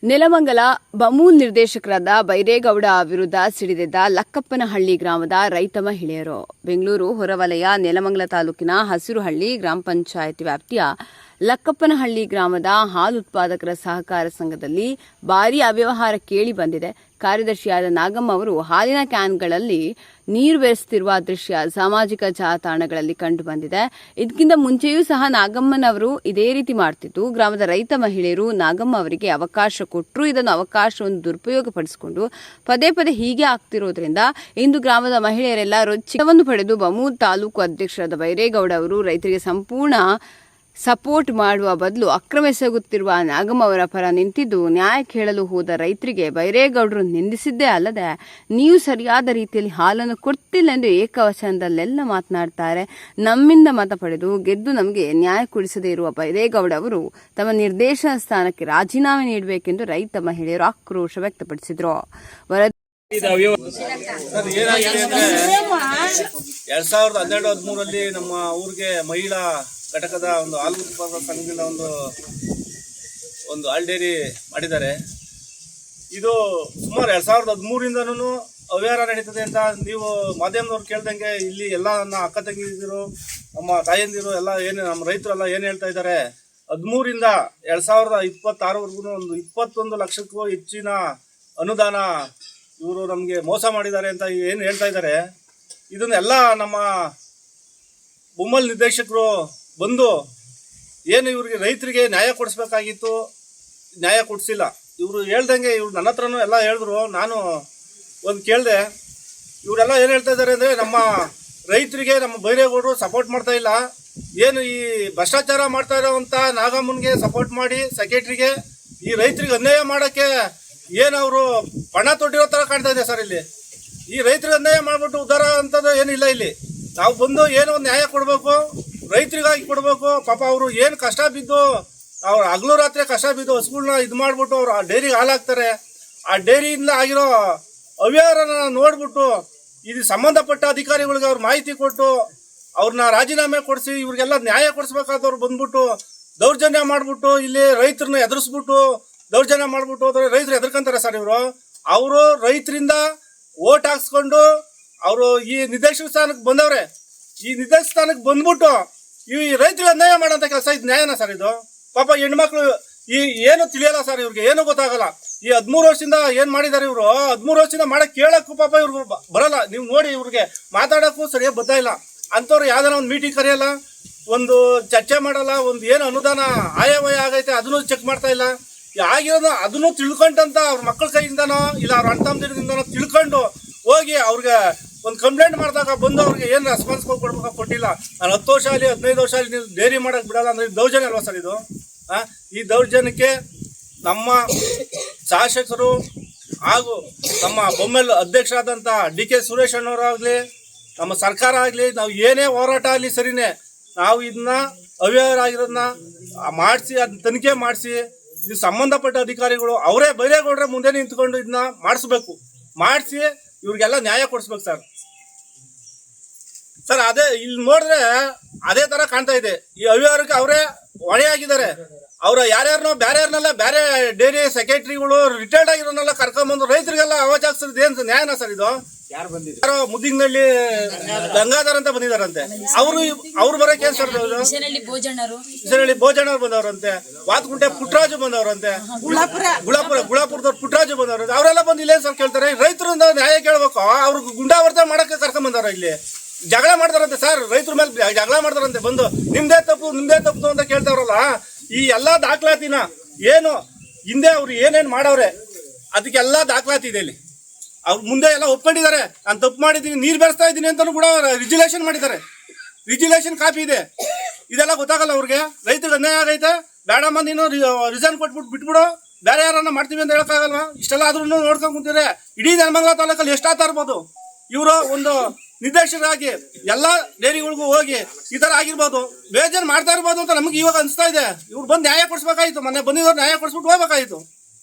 ನೆಲಮಂಗಲ ಬಮೂಲ್ ನಿರ್ದೇಶಕರಾದ ಬೈರೇಗೌಡ ವಿರುದ್ಧ ಸಿಡಿದೆದ್ದ ಲಕ್ಕಪ್ಪನಹಳ್ಳಿ ಗ್ರಾಮದ ರೈತ ಮಹಿಳೆಯರು. ಬೆಂಗಳೂರು ಹೊರವಲಯ ನೆಲಮಂಗಲ ತಾಲೂಕಿನ ಹಸಿರುಹಳ್ಳಿ ಗ್ರಾಮ ಪಂಚಾಯಿತಿ ವ್ಯಾಪ್ತಿಯ ಲಕ್ಕಪ್ಪನಹಳ್ಳಿ ಗ್ರಾಮದ ಹಾಲು ಉತ್ಪಾದಕರ ಸಹಕಾರ ಸಂಘದಲ್ಲಿ ಭಾರೀ ಅವ್ಯವಹಾರ ಕೇಳಿ ಬಂದಿದೆ. ಕಾರ್ಯದರ್ಶಿಯಾದ ನಾಗಮ್ಮ ಅವರು ಹಾಲಿನ ಕ್ಯಾನ್ಗಳಲ್ಲಿ ನೀರು ಬೆರೆಸುತ್ತಿರುವ ದೃಶ್ಯ ಸಾಮಾಜಿಕ ಜಾಲತಾಣಗಳಲ್ಲಿ ಕಂಡು ಬಂದಿದೆ. ಇದಕ್ಕಿಂತ ಮುಂಚೆಯೂ ಸಹ ನಾಗಮ್ಮನವರು ಇದೇ ರೀತಿ ಮಾಡ್ತಿದ್ದು, ಗ್ರಾಮದ ರೈತ ಮಹಿಳೆಯರು ನಾಗಮ್ಮ ಅವರಿಗೆ ಅವಕಾಶ ಕೊಟ್ಟರು. ಇದನ್ನು ಅವಕಾಶವನ್ನು ದುರುಪಯೋಗಪಡಿಸಿಕೊಂಡು ಪದೇ ಪದೇ ಹೀಗೆ ಆಗ್ತಿರೋದ್ರಿಂದ ಇಂದು ಗ್ರಾಮದ ಮಹಿಳೆಯರೆಲ್ಲ ರೊಚ್ಚಿವನ್ನು ಪಡೆದು ಬಮೂಲ್ ತಾಲೂಕು ಅಧ್ಯಕ್ಷರಾದ ಬೈರೇಗೌಡ ಅವರು ರೈತರಿಗೆ ಸಂಪೂರ್ಣ ಸಪೋರ್ಟ್ ಮಾಡುವ ಬದಲು ಅಕ್ರಮ ಎಸಗುತ್ತಿರುವ ನಾಗಮ್ಮ ಅವರ ಪರ ನಿಂತಿದ್ದು, ನ್ಯಾಯ ಕೇಳಲು ಹೋದ ರೈತರಿಗೆ ಬೈರೇಗೌಡರು ನಿಂದಿಸಿದ್ದೇ ಅಲ್ಲದೆ ನೀವು ಸರಿಯಾದ ರೀತಿಯಲ್ಲಿ ಹಾಲನ್ನು ಕೊಡ್ತಿಲ್ಲ ಎಂದು ಏಕವಚನದಲ್ಲೆಲ್ಲ ಮಾತನಾಡ್ತಾರೆ. ನಮ್ಮಿಂದ ಮತ ಪಡೆದು ಗೆದ್ದು ನಮಗೆ ನ್ಯಾಯ ಕೊಡಿಸದೇ ಇರುವ ಬೈರೇಗೌಡ ಅವರು ತಮ್ಮ ನಿರ್ದೇಶನ ಸ್ಥಾನಕ್ಕೆ ರಾಜೀನಾಮೆ ನೀಡಬೇಕೆಂದು ರೈತ ಮಹಿಳೆಯರು ಆಕ್ರೋಶ ವ್ಯಕ್ತಪಡಿಸಿದರು. 2012-13 ನಮ್ಮ ಊರಿಗೆ ಮಹಿಳಾ ಘಟಕದ ಒಂದು ಹಾಲು ಉತ್ಪಾದಕ ಸಂಘದಿಂದ ಒಂದು ಹಾಲು ಡೈರಿ ಮಾಡಿದ್ದಾರೆ. ಇದು ಸುಮಾರು 2013ರಿಂದನೂ ಅವ್ಯವಹಾರ ನಡೀತದೆ ಅಂತ ನೀವು ಮಾಧ್ಯಮದವ್ರು ಕೇಳ್ದಂಗೆ ಇಲ್ಲಿ ಎಲ್ಲ ನನ್ನ ಅಕ್ಕ ತಂಗಿದಿರು, ನಮ್ಮ ತಾಯಂದಿರು ಎಲ್ಲ ನಮ್ಮ ರೈತರೆಲ್ಲ ಏನು ಹೇಳ್ತಾ ಇದ್ದಾರೆ, 13ರಿಂದ 2026ವರೆಗೂ ಒಂದು 21 ಲಕ್ಷಕ್ಕೂ ಹೆಚ್ಚಿನ ಅನುದಾನ ಇವರು ನಮಗೆ ಮೋಸ ಮಾಡಿದ್ದಾರೆ ಅಂತ ಏನು ಹೇಳ್ತಾ ಇದ್ದಾರೆ. ಇದನ್ನೆಲ್ಲ ನಮ್ಮ ಬೊಮ್ಮಲ್ ನಿರ್ದೇಶಕರು ಬಂದು ಏನು ಇವ್ರಿಗೆ ರೈತರಿಗೆ ನ್ಯಾಯ ಕೊಡಿಸ್ಬೇಕಾಗಿತ್ತು, ನ್ಯಾಯ ಕೊಡಿಸಿಲ್ಲ. ಇವರು ಹೇಳ್ದಂಗೆ ಇವ್ರು ನನ್ನ ಹತ್ರನೂ ಎಲ್ಲ ಹೇಳಿದ್ರು. ನಾನು ಒಂದು ಕೇಳಿದೆ, ಇವರೆಲ್ಲ ಏನು ಹೇಳ್ತಾ ಇದ್ದಾರೆ ಅಂದರೆ ನಮ್ಮ ರೈತರಿಗೆ ನಮ್ಮ ಬೈರೇಗೌಡರು ಸಪೋರ್ಟ್ ಮಾಡ್ತಾ ಇಲ್ಲ, ಏನು ಈ ಭ್ರಷ್ಟಾಚಾರ ಮಾಡ್ತಾ ಇರೋವಂಥ ನಾಗಮ್ಮನಿಗೆ ಸಪೋರ್ಟ್ ಮಾಡಿ ಸೆಕ್ರೆಟ್ರಿಗೆ ಈ ರೈತರಿಗೆ ಅನ್ಯಾಯ ಮಾಡೋಕ್ಕೆ ಏನು ಅವರು ಪಣ ತೊಟ್ಟಿರೋ ಥರ ಕಾಣ್ತಾ ಇದೆ ಸರ್. ಇಲ್ಲಿ ಈ ರೈತರಿಗೆ ಅನ್ಯಾಯ ಮಾಡಿಬಿಟ್ಟು ಉದ್ಧಾರ ಅಂತದ್ದು ಏನಿಲ್ಲ. ಇಲ್ಲಿ ನಾವು ಬಂದು ಏನೋ ಒಂದು ನ್ಯಾಯ ಕೊಡಬೇಕು, ರೈತರಿಗಾಗಿ ಕೊಡಬೇಕು. ಪಾಪ ಅವರು ಏನು ಕಷ್ಟ ಬಿದ್ದು ಅವ್ರು ಹಗಲು ರಾತ್ರಿ ಕಷ್ಟ ಬಿದ್ದು ಹಸುಗಳನ್ನ ಇದು ಮಾಡಿಬಿಟ್ಟು ಅವ್ರು ಆ ಡೈರಿಗೆ ಹಾಲಾಕ್ತಾರೆ. ಆ ಡೈರಿಯಿಂದ ಆಗಿರೋ ಅವ್ಯವಹಾರನ ನೋಡ್ಬಿಟ್ಟು ಇದು ಸಂಬಂಧಪಟ್ಟ ಅಧಿಕಾರಿಗಳಿಗೆ ಅವ್ರು ಮಾಹಿತಿ ಕೊಟ್ಟು ಅವ್ರನ್ನ ರಾಜೀನಾಮೆ ಕೊಡಿಸಿ ಇವ್ರಿಗೆಲ್ಲ ನ್ಯಾಯ ಕೊಡಿಸ್ಬೇಕಾದವ್ರು ಬಂದ್ಬಿಟ್ಟು ದೌರ್ಜನ್ಯ ಮಾಡಿಬಿಟ್ಟು ಇಲ್ಲಿ ರೈತರನ್ನ ಎದುರಿಸ್ಬಿಟ್ಟು ದೌರ್ಜನ್ಯ ಮಾಡಿಬಿಟ್ಟು ಹೋದ್ರೆ ರೈತರು ಎದುರ್ಕೊಂತಾರೆ ಸರ್. ಅವರು ರೈತರಿಂದ ಓಟ್ ಹಾಕ್ಸ್ಕೊಂಡು ಅವರು ಈ ನಿರ್ದೇಶಕ ಸ್ಥಾನಕ್ಕೆ ಬಂದವ್ರೆ. ಈ ನಿರ್ದೇಶಕ ಸ್ಥಾನಕ್ಕೆ ಬಂದ್ಬಿಟ್ಟು ಈ ರೈತರಿಗೆ ಅನ್ಯಾಯ ಮಾಡೋಂಥ ಕೆಲಸ ಇದು ನ್ಯಾಯನ ಸರ್? ಇದು ಪಾಪ ಹೆಣ್ಮಕ್ಳು ಈ ಏನು ತಿಳಿಯಲ್ಲ ಸರ್, ಇವ್ರಿಗೆ ಏನು ಗೊತ್ತಾಗಲ್ಲ. ಈ 13 ವರ್ಷದಿಂದ ಏನು ಮಾಡಿದ್ದಾರೆ ಇವರು, 13 ವರ್ಷದಿಂದ ಮಾಡಕ್ಕೆ ಕೇಳಕ್ಕೂ ಪಾಪ ಇವ್ರು ಬರಲ್ಲ. ನೀವು ನೋಡಿ ಇವ್ರಿಗೆ ಮಾತಾಡೋಕ್ಕೂ ಸರಿಯಾಗಿ ಬದ್ದ ಇಲ್ಲ. ಅಂಥವ್ರು ಯಾವ್ದಾರ ಒಂದು ಮೀಟಿಂಗ್ ಕರೆಯಲ್ಲ, ಒಂದು ಚರ್ಚೆ ಮಾಡಲ್ಲ, ಒಂದು ಏನು ಅನುದಾನ ಆಯವ್ಯಯ ಆಗೈತೆ ಅದನ್ನು ಚೆಕ್ ಮಾಡ್ತಾ ಇಲ್ಲ. ಆಗಿರೋದು ಅದನ್ನು ತಿಳ್ಕೊಂಡಂತ ಅವ್ರ ಮಕ್ಕಳ ಕೈಯಿಂದನೋ ಇಲ್ಲ ಅವ್ರ ಅಣ್ಣ ತಮ್ಮದಿಂದನೋ ತಿಳ್ಕೊಂಡು ಹೋಗಿ ಅವ್ರಿಗೆ ಒಂದು ಕಂಪ್ಲೇಂಟ್ ಮಾಡಿದಾಗ ಬಂದು ಅವ್ರಿಗೆ ಏನು ರೆಸ್ಪಾನ್ಸ್ ಕೊಡ್ಬೇಕು ಕೊಟ್ಟಿಲ್ಲ. ನಾನು 10 ವರ್ಷ ಆಗಲಿ 15 ವರ್ಷ ಆಗಲಿ ನೀವು ಡೈರಿ ಮಾಡೋಕೆ ಬಿಡಲ್ಲ ಅಂದರೆ ದೌರ್ಜನ್ಯ ಅಲ್ವಾ ಸರ್ ಇದು? ಈ ದೌರ್ಜನ್ಯಕ್ಕೆ ನಮ್ಮ ಶಾಸಕರು ಹಾಗೂ ನಮ್ಮ ಬೊಮ್ಮಲ್ ಅಧ್ಯಕ್ಷರಾದಂಥ DK ಸುರೇಶ್ ಅಣ್ಣವರಾಗಲಿ ನಮ್ಮ ಸರ್ಕಾರ ಆಗಲಿ ನಾವು ಏನೇ ಹೋರಾಟ ಆಗಲಿ ಸರಿನೇ, ನಾವು ಇದನ್ನ ಅವ್ಯವಹಾರ ಆಗಿರೋದನ್ನ ಮಾಡಿಸಿ ಅದನ್ನ ತನಿಖೆ ಮಾಡಿಸಿ ಇದು ಸಂಬಂಧಪಟ್ಟ ಅಧಿಕಾರಿಗಳು ಅವರೇ ಬೈರೇಗೌಡ್ರೆ ಮುಂದೆ ನಿಂತ್ಕೊಂಡು ಇದನ್ನ ಮಾಡಿಸಿ ಇವ್ರಿಗೆಲ್ಲ ನ್ಯಾಯ ಕೊಡಿಸ್ಬೇಕು ಸರ್. ಅದೇ ಇಲ್ಲಿ ನೋಡಿದ್ರೆ ಅದೇ ತರ ಕಾಣ್ತಾ ಇದೆ. ಈ ಅವ್ಯವಹಾರಕ್ಕೆ ಅವರೇ ಹೊಣೆಯಾಗಿದ್ದಾರೆ. ಅವರ ಯಾರ್ಯಾರನ್ನೋ ಬೇರೆ ಡೈರಿ ಸೆಕ್ರೆಟರಿಗಳು ರಿಟೈರ್ಡ್ ಆಗಿರೋನೆಲ್ಲ ಕರ್ಕೊಂಡ್ಬಂದು ರೈತರಿಗೆಲ್ಲ ಅವಾಜಾಗ್ಸೋದು ಏನು ನ್ಯಾಯನ ಸರ್ ಇದು? ಯಾರೋ ಮುದ್ದಿಂಗ್ನಲ್ಲಿ ಗಂಗಾಧರ್ ಅಂತ ಬಂದಿದಾರಂತೆ, ಅವ್ರು ಬರೋಕೆ ಸರ್? ಇಸನಹಳ್ಳಿ ಭೋಜನರು ಬಂದವರಂತೆ, ವಾತಕುಂಟೆ ಪುಟ್ಟರಾಜು ಬಂದವರಂತೆ, ಗುಳಾಪುರದವ್ರು ಪುಟ್ಟರಾಜು ಬಂದವ್ರಂತೆ. ಅವರೆಲ್ಲ ಬಂದು ಇಲ್ಲೇನು ಸರ್ ಕೇಳ್ತಾರೆ? ರೈತರಿಂದ ನ್ಯಾಯ ಕೇಳ್ಬೇಕು. ಅವ್ರಿಗೆ ಗುಂಡಾವರ್ತನೆ ಮಾಡಕ್ಕೆ ಕರ್ಕೊಂಡ್ ಬಂದವ್ರ, ಇಲ್ಲಿ ಜಗಳ ಮಾಡ್ತಾರಂತೆ ಸರ್, ರೈತರ ಮೇಲೆ ಜಗಳ ಮಾಡ್ತಾರಂತೆ. ಬಂದು ನಿಮ್ದೇ ತಪ್ಪು ಅಂತ ಕೇಳ್ತಾವ್ರಲ್ಲ. ಈ ಎಲ್ಲಾ ದಾಖಲಾತಿನ ಏನು ಹಿಂದೆ ಅವ್ರು ಏನೇನು ಮಾಡವ್ರೆ ಅದಕ್ಕೆಲ್ಲ ದಾಖಲಾತಿ ಇದೆ. ಇಲ್ಲಿ ಅವ್ರು ಮುಂದೆ ಎಲ್ಲ ಒಪ್ಕೊಂಡಿದ್ದಾರೆ, ನಾನು ತಪ್ಪು ಮಾಡಿದ್ದೀನಿ, ನೀರು ಬೆರೆಸ್ತಾ ಇದ್ದೀನಿ ಅಂತಲೂ ಕೂಡ ರಿಜಿಲೇಷನ್ ಮಾಡಿದ್ದಾರೆ. ರಿಜಿಲೇಷನ್ ಕಾಪಿ ಇದೆ. ಇದೆಲ್ಲ ಗೊತ್ತಾಗಲ್ಲ ಅವ್ರಿಗೆ. ರೈತರಿಗೆ ಅನ್ಯಾಯ ಆಗೈತೆ, ಬೇಡಮ್ಮ ನೀನು ರಿಸೈನ್ ಕೊಟ್ಬಿಟ್ಟು ಬಿಟ್ಬಿಡು, ಬೇರೆ ಯಾರನ್ನ ಮಾಡ್ತೀವಿ ಅಂತ ಹೇಳಕ್ಕಾಗಲ್ವಾ? ಇಷ್ಟೆಲ್ಲ ಆದ್ರೂ ನೋಡ್ಕೊಂಡು ಕುಂತಿದ್ರೆ ಇಡೀ ನೆಲಮಂಗಲ ತಾಲೂಕಲ್ಲಿ ಎಷ್ಟಾಗ್ತಾ ಇರ್ಬೋದು. ಇವರು ಒಂದು ನಿರ್ದೇಶಕರಾಗಿ ಎಲ್ಲ ಡೈರಿಗಳಿಗೂ ಹೋಗಿ ಈ ತರ ಆಗಿರ್ಬೋದು, ಬೇಜಾರು ಮಾಡ್ತಾ ಇರ್ಬೋದು ಅಂತ ನಮ್ಗೆ ಇವಾಗ ಅನಿಸ್ತಾ ಇದೆ. ಇವ್ರು ಬಂದು ನ್ಯಾಯ ಕೊಡಿಸ್ಬೇಕಾಯ್ತು. ಮೊನ್ನೆ ಬಂದಿದ್ದವ್ರು ನ್ಯಾಯ ಕೊಡಿಸ್ಬಿಟ್ಟು ಹೋಗ್ಬೇಕಾಯ್ತು.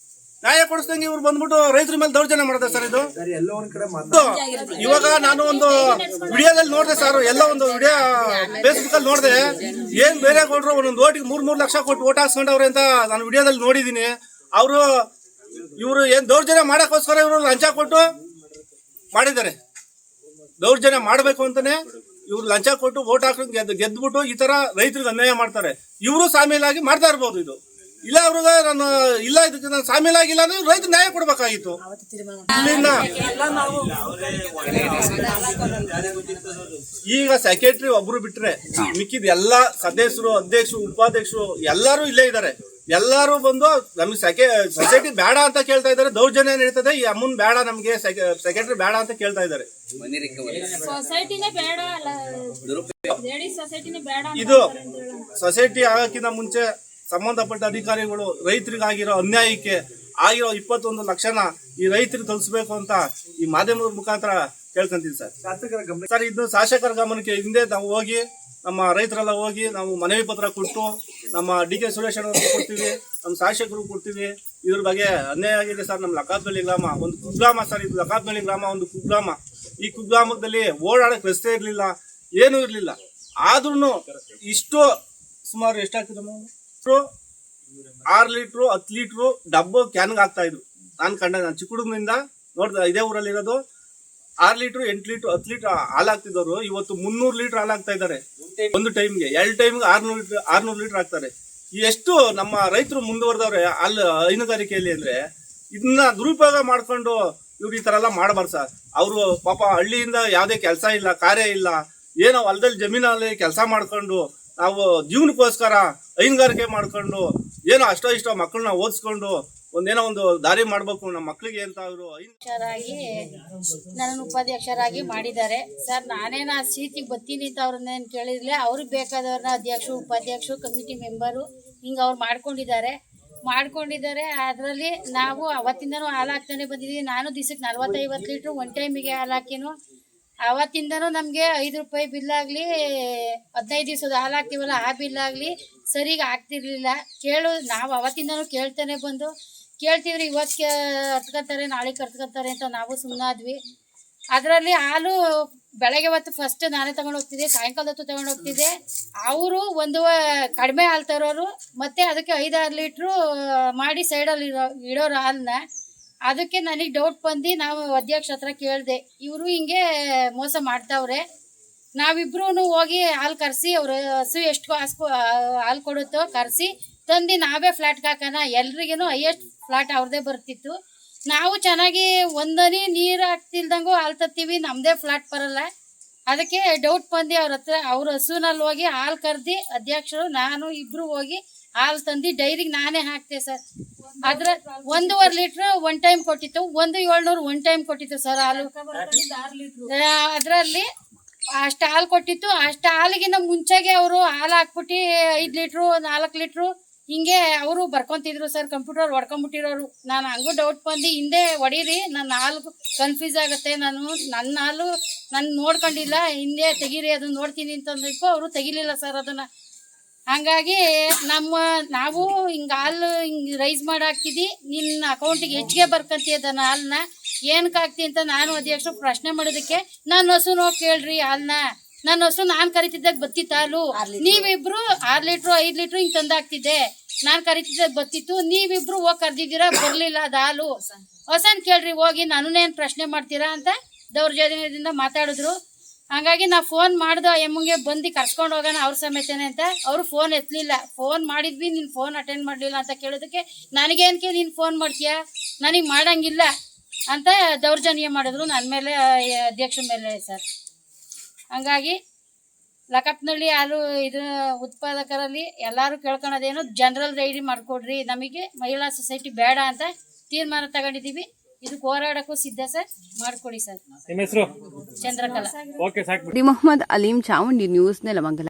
ನ್ಯಾಯ ಕೊಡಿಸ್ದಂಗೆ ಇವ್ರು ಬಂದ್ಬಿಟ್ಟು ರೈತರ ಮೇಲೆ ದೌರ್ಜನ್ಯ ಮಾಡಿದೆ ಸರ್. ಇದು ಇವಾಗ ನಾನು ಒಂದು ವಿಡಿಯೋದಲ್ಲಿ ನೋಡಿದೆ ಸರ್, ಎಲ್ಲ ಒಂದು ವಿಡಿಯೋ ಫೇಸ್ಬುಕ್ ಅಲ್ಲಿ ನೋಡಿದೆ. ಏನ್ ಬೇರೆ ಕೊಟ್ರು ಒಂದೊಂದು ಓಟಿಗೆ 3 ಲಕ್ಷ ಕೊಟ್ಟು ಓಟ್ ಹಾಕ್ಸ್ಕೊಂಡವ್ರೆ ಅಂತ ನಾನು ವಿಡಿಯೋದಲ್ಲಿ ನೋಡಿದೀನಿ. ಅವರು ಇವರು ಏನ್ ದೌರ್ಜನ್ಯ ಮಾಡಕ್ಕೋಸ್ಕರ ಇವರು ಲಂಚ ಕೊಟ್ಟು ಮಾಡಿದ್ದಾರೆ. ದೌರ್ಜನ್ಯ ಮಾಡಬೇಕು ಅಂತಾನೆ ಇವ್ರು ಲಂಚ ಕೊಟ್ಟು ವೋಟ್ ಹಾಕಿ ಗೆದ್ಬಿಟ್ಟು ಈ ತರ ರೈತರಿಗೆ ಅನ್ಯಾಯ ಮಾಡ್ತಾರೆ. ಇವರು ಸಾಮೀಲಾಗಿ ಮಾಡ್ತಾ ಇರ್ಬೋದು. ಇದು ಇಲ್ಲ ಅವ್ರಿಗೆ ನಾನು ಇಲ್ಲ ಇದಕ್ಕೆ ನಾನು ಸಾಮೀಲಾಗಿಲ್ಲ ಅಂದ್ರೆ ರೈತ ನ್ಯಾಯ ಕೊಡ್ಬೇಕಾಗಿತ್ತು. ಇಲ್ಲಿಂದ ಈಗ ಸೆಕ್ರೆಟರಿ ಒಬ್ರು ಬಿಟ್ರೆ ಮಿಕ್ಕಿದ ಎಲ್ಲಾ ಸದಸ್ಯರು, ಅಧ್ಯಕ್ಷರು, ಉಪಾಧ್ಯಕ್ಷರು ಎಲ್ಲಾರು ಇಲ್ಲೇ ಇದ್ದಾರೆ. ಎಲ್ಲಾರು ಬಂದು ನಮ್ಗೆ ಸೊಸೈಟಿ ಬೇಡ ಅಂತ ಕೇಳ್ತಾ ಇದ್ದಾರೆ. ದೌರ್ಜನ್ಯ ನಡೀತದೆ, ಈ ಅಮ್ಮನ್ ಬೇಡ, ನಮ್ಗೆ ಸೆಕ್ರೆಟರಿ ಬೇಡ ಅಂತ ಕೇಳ್ತಾ ಇದ್ದಾರೆ. ಇದು ಸೊಸೈಟಿ ಆಗಕ್ಕಿಂತ ಮುಂಚೆ ಸಂಬಂಧಪಟ್ಟ ಅಧಿಕಾರಿಗಳು ರೈತರಿಗಾಗಿರೋ ಅನ್ಯಾಯಕ್ಕೆ ಆಗಿರೋ 21 ಲಕ್ಷನ ಈ ರೈತರಿಗೆ ತಲುಪಿಸಬೇಕು ಅಂತ ಈ ಮಾಧ್ಯಮದ ಮುಖಾಂತರ ಕೇಳ್ಕೊಂತೀವಿ ಸರ್. ಸರ್, ಇದು ಶಾಸಕರ ಗಮನಕ್ಕೆ ಹಿಂದೆ ನಾವು ಹೋಗಿ ನಮ್ಮ ರೈತರೆಲ್ಲ ಹೋಗಿ ನಾವು ಮನವಿ ಪತ್ರ ಕೊಟ್ಟು ನಮ್ಮ DK ಸುರೇಶ್ ಅವ್ರಿಗೆ ಕೊಡ್ತೀವಿ, ನಮ್ಮ ಶಾಸಕರು ಕೊಡ್ತೀವಿ. ಇದ್ರ ಬಗ್ಗೆ ಅನ್ಯಾಯ ಆಗಿದೆ ಸರ್. ನಮ್ಮ ಲಕ್ಕಾಪಳ್ಳಿ ಗ್ರಾಮ ಒಂದು ಕುಗ್ರಾಮ ಸರ್. ಇದು ಲಕ್ಕಾಪಳ್ಳಿ ಗ್ರಾಮ ಒಂದು ಕುಗ್ರಾಮ. ಈ ಕುಗ್ರಾಮದಲ್ಲಿ ಓಡಾಡಕ್ ರಸ್ತೆ ಇರ್ಲಿಲ್ಲ, ಏನೂ ಇರ್ಲಿಲ್ಲ. ಆದ್ರೂ ಇಷ್ಟು ಸುಮಾರು ಎಷ್ಟಾಗ್ತದೆ 6 ಲೀಟ್ರು 10 ಲೀಟ್ರು ಡಬ್ಬ ಕ್ಯಾನ್ಗೆ ಹಾಕ್ತಾ ಇದ್ರು. ನಾನು ಚಿಕ್ಕ ಹುಡುಗನಿಂದ ನೋಡ್ದೆ, ಇದೇ ಊರಲ್ಲಿ ಇರೋದು. 6 ಲೀಟ್ರು 8 ಲೀಟ್ರು 10 ಲೀಟ್ರ್ ಹಾಲು ಹಾಕ್ತಿದ್ದವರು ಇವತ್ತು 300 ಲೀಟರ್ ಹಾಲು ಹಾಕ್ತಾ ಇದ್ದಾರೆ. ಒಂದು ಟೈಮ್ಗೆ 2 ಟೈಮ್ಗೆ 600 ಲೀಟರ್ ಹಾಕ್ತಾರೆ. ಎಷ್ಟು ನಮ್ಮ ರೈತರು ಮುಂದುವರೆದವ್ರೆ ಅಲ್ಲಿ ಹೈನುಗಾರಿಕೆಯಲ್ಲಿ ಅಂದ್ರೆ ಇದನ್ನ ದುರುಪಯೋಗ ಮಾಡ್ಕೊಂಡು ಇವ್ರು ಈ ತರ ಎಲ್ಲ ಮಾಡಬಾರ್ದು ಸರ್. ಅವರು ಪಾಪ ಹಳ್ಳಿಯಿಂದ ಯಾವ್ದೇ ಕೆಲಸ ಇಲ್ಲ, ಕಾರ್ಯ ಇಲ್ಲ, ಏನೋ ಹೊಲದಲ್ಲಿ ಜಮೀನಲ್ಲಿ ಕೆಲಸ ಮಾಡ್ಕೊಂಡು ನಾವು ಜೀವನಕ್ಕೋಸ್ಕರ ಹೈನುಗಾರಿಕೆ ಮಾಡ್ಕೊಂಡು ಏನೋ ಅಷ್ಟೋ ಇಷ್ಟೋ ಮಕ್ಕಳನ್ನ ಓದಿಸ್ಕೊಂಡು ಒಂದೇನೋ ಒಂದು ದಾರಿ ಮಾಡ್ಬೇಕು ನಮ್ಮ ಮಕ್ಕಳಿಗೆ ಅಂತ ಅವರು ನನ್ನ ಉಪಾಧ್ಯಕ್ಷರಾಗಿ ಮಾಡಿದ್ದಾರೆ ಸರ್. ನಾನೇನ ಸೀಟಿಗೆ ಬರ್ತೀನಿ ಅಂತ ಅವ್ರನ್ನೇನು ಕೇಳಿರ್ಲಿಲ್ಲ. ಅವ್ರಿಗೆ ಬೇಕಾದವ್ರನ್ನ ಅಧ್ಯಕ್ಷರು, ಉಪಾಧ್ಯಕ್ಷರು, ಕಮಿಟಿ ಮೆಂಬರು ಹಿಂಗೆ ಅವ್ರು ಮಾಡ್ಕೊಂಡಿದ್ದಾರೆ. ಅದರಲ್ಲಿ ನಾವು ಅವತ್ತಿಂದನೂ ಹಾಲು ಹಾಕ್ತಾನೆ ಬಂದಿದ್ದೀವಿ. ನಾನು ದಿವಸಕ್ಕೆ 40-50 ಲೀಟ್ರು ಒನ್ ಟೈಮಿಗೆ ಹಾಲು ಹಾಕಿನು. ಅವತ್ತಿಂದನೂ ನಮಗೆ 5 ರೂಪಾಯಿ ಬಿಲ್ಲಾಗಲಿ 15 ದಿವಸದ ಹಾಲು ಹಾಕ್ತೀವಲ್ಲ ಆ ಬಿಲ್ಲಾಗಲಿ ಸರಿಗೆ ಆಗ್ತಿರ್ಲಿಲ್ಲ. ನಾವು ಅವತ್ತಿಂದನೂ ಕೇಳ್ತಾನೆ ಬಂದು ಕೇಳ್ತಿವ್ರಿ. ಇವತ್ತು ಕರ್ತ್ಕೊತಾರೆ, ನಾಳೆ ಕರ್ತ್ಕೊತಾರೆ ಅಂತ ನಾವು ಸುಮ್ಮನಾದ್ವಿ. ಅದರಲ್ಲಿ ಹಾಲು ಬೆಳಗ್ಗೆ ಹೊತ್ತು ಫಸ್ಟ್ ನಾನೇ ತಗೊಂಡು ಹೋಗ್ತಿದ್ದೆ, ಸಾಯಂಕಾಲ ಹೊತ್ತು ತಗೊಂಡು ಹೋಗ್ತಿದ್ದೆ. ಅವರು ಕಡಿಮೆ ಹಾಲು ತರೋರು ಮತ್ತೆ ಅದಕ್ಕೆ 5-6 ಲೀಟ್ರು ಮಾಡಿ ಸೈಡಲ್ಲಿ ಇಡೋರು ಹಾಲನ್ನ. ಅದಕ್ಕೆ ನನಗೆ ಡೌಟ್ ಬಂದು ನಾವು ಅಧ್ಯಕ್ಷ ಹತ್ರ ಕೇಳಿದೆ, ಇವರು ಹಿಂಗೆ ಮೋಸ ಮಾಡ್ತಾವ್ರೆ. ನಾವಿಬ್ರು ಹೋಗಿ ಹಾಲು ಕರೆಸಿ ಅವ್ರು ಹಸು ಎಷ್ಟು ಹಾಲು ಕೊಡುತ್ತೋ ಕರೆಸಿ ತಂದು ನಾವೇ ಫ್ಲಾಟ್ಗೆ ಹಾಕೋಣ. ಎಲ್ರಿಗೇನು ಹೈಯೆಸ್ಟ್ ಫ್ಲಾಟ್ ಅವ್ರದ್ದೇ ಬರ್ತಿತ್ತು. ನಾವು ಚೆನ್ನಾಗಿ ಒಂದನಿ ನೀರು ಹಾಕ್ತಿಲ್ದಂಗೂ ಹಾಲು ತತ್ತೀವಿ, ನಮ್ಮದೇ ಫ್ಲಾಟ್ ಬರಲ್ಲ. ಅದಕ್ಕೆ ಡೌಟ್ ಬಂದು ಅವ್ರ ಹಸುನಲ್ಲಿ ಹೋಗಿ ಹಾಲು ಕರೆದು ಅಧ್ಯಕ್ಷರು ನಾನು ಇಬ್ರು ಹೋಗಿ ಹಾಲು ತಂದು ಡೈರಿಗೆ ನಾನೇ ಹಾಕ್ತೆ ಸರ್. ಅದ್ರ 1.5 ಲೀಟ್ರ್ ಒನ್ ಟೈಮ್ ಕೊಟ್ಟಿತ್ತು, 1,700 ಒನ್ ಟೈಮ್ ಕೊಟ್ಟಿತ್ತು ಸರ್ ಹಾಲು. ಅದರಲ್ಲಿ ಅಷ್ಟು ಹಾಲು ಕೊಟ್ಟಿತ್ತು. ಅಷ್ಟು ಹಾಲಿಗಿಂತ ಮುಂಚೆಗೆ ಅವರು ಹಾಲು ಹಾಕ್ಬಿಟ್ಟು 5 ಲೀಟ್ರು 4 ಲೀಟ್ರು ಹಿಂಗೆ ಅವರು ಬರ್ಕೊಂತಿದ್ರು ಸರ್. ಕಂಪ್ಯೂಟರ್ ಹೊಡ್ಕೊಂಡ್ಬಿಟ್ಟಿರೋರು. ನಾನು ಹಂಗೂ ಡೌಟ್ ಬಂದು ಹಿಂದೆ ಹೊಡೀರಿ, ನನ್ನ ಹಾಲು ಕನ್ಫ್ಯೂಸ್ ಆಗುತ್ತೆ, ನನ್ನ ಹಾಲು ನಾನು ನೋಡ್ಕೊಂಡಿಲ್ಲ, ಹಿಂದೆ ತೆಗೀರಿ ಅದನ್ನ ನೋಡ್ತೀನಿ ಅಂತಂದಕ್ಕೂ ಅವರು ತೆಗಿಲಿಲ್ಲ ಸರ್ ಅದನ್ನ. ಹಂಗಾಗಿ ನಾವು ಹಿಂಗೆ ಹಾಲು ಹಿಂಗೆ ರೈಸ್ ಮಾಡಿ ಹಾಕ್ತಿದ್ದಿ, ನಿನ್ನ ಅಕೌಂಟಿಗೆ ಹೆಚ್ಚಿಗೆ ಬರ್ಕಂತೀಯ ಅದನ್ನ ಹಾಲನ್ನ ಏನಕ್ಕೆ ಹಾಕ್ತಿ ಅಂತ ನಾನು ಅಧ್ಯಕ್ಷರು ಪ್ರಶ್ನೆ ಮಾಡೋದಕ್ಕೆ, ನನ್ನ ಹಸು ಹೋಗಿ ಕೇಳ್ರಿ ಹಾಲನ್ನ, ನನ್ನ ಹಸು ನಾನು ಕರಿತಿದ್ದಾಗ ಬತ್ತಿತ್ತು ಹಾಲು. ನೀವಿಬ್ರು 6 ಲೀಟ್ರು 5 ಲೀಟ್ರು ಹಿಂಗೆ ತಂದು ಹಾಕ್ತಿದ್ದೆ, ನಾನು ಕರಿತಿದ್ದಾಗ ಬತ್ತಿತ್ತು. ನೀವಿಬ್ರು ಹೋಗಿ ಕರೆದಿದ್ದೀರಾ, ಬರಲಿಲ್ಲ ಅದು ಹಾಲು. ಹೊಸನ್ ಕೇಳ್ರಿ ಹೋಗಿ, ನನ್ನನ್ನೇನು ಪ್ರಶ್ನೆ ಮಾಡ್ತೀರಾ ಅಂತ ದೌರ್ಜನ್ಯದಿಂದ ಮಾತಾಡಿದ್ರು. ಹಂಗಾಗಿ ನಾ ಫೋನ್ ಮಾಡ್ದೆ ಎಮ್ಮಂಗೆ ಬಂದು ಕರ್ಸ್ಕೊಂಡು ಹೋಗೋಣ ಅವ್ರ ಸಮೇತನೇ ಅಂತ. ಅವರು ಫೋನ್ ಎತ್ತಲಿಲ್ಲ. ಫೋನ್ ಮಾಡಿದ್ವಿ, ನೀನು ಫೋನ್ ಅಟೆಂಡ್ ಮಾಡಲಿಲ್ಲ ಅಂತ ಕೇಳೋದಕ್ಕೆ ನನಗೇನಕ್ಕೆ ನೀನು ಫೋನ್ ಮಾಡ್ತೀಯಾ, ನನಗೆ ಮಾಡಂಗಿಲ್ಲ ಅಂತ ದೌರ್ಜನ್ಯ ಮಾಡಿದ್ರು ನನ್ನ ಮೇಲೆ, ಅಧ್ಯಕ್ಷರ ಮೇಲೆ ಸರ್. ಹಂಗಾಗಿ ಲಕ್ಕಪ್ಪನಹಳ್ಳಿ ಹಾಲು ಉತ್ಪಾದಕರಲ್ಲಿ ಎಲ್ಲರೂ ಕೇಳ್ಕೊಳೋದೇನು, ಜನರಲ್ ಡೈರಿ ಮಾಡಿಕೊಡ್ರಿ, ನಮಗೆ ಮಹಿಳಾ ಸೊಸೈಟಿ ಬೇಡ ಅಂತ ತೀರ್ಮಾನ ತಗೊಂಡಿದ್ದೀವಿ. ಇದಕ್ಕೆ ಹೋರಾಡಕ್ಕೂ ಸಿದ್ಧ ಸರ್, ಮಾಡಿಕೊಡಿ ಸರ್. ನಿಮ್ಮ ಹೆಸರು ಚಂದ್ರಕಲಾ. ಮೊಹಮ್ಮದ್ ಅಲೀಂ, ಚಾಮುಂಡಿ ನ್ಯೂಸ್, ನೆಲಮಂಗಲ.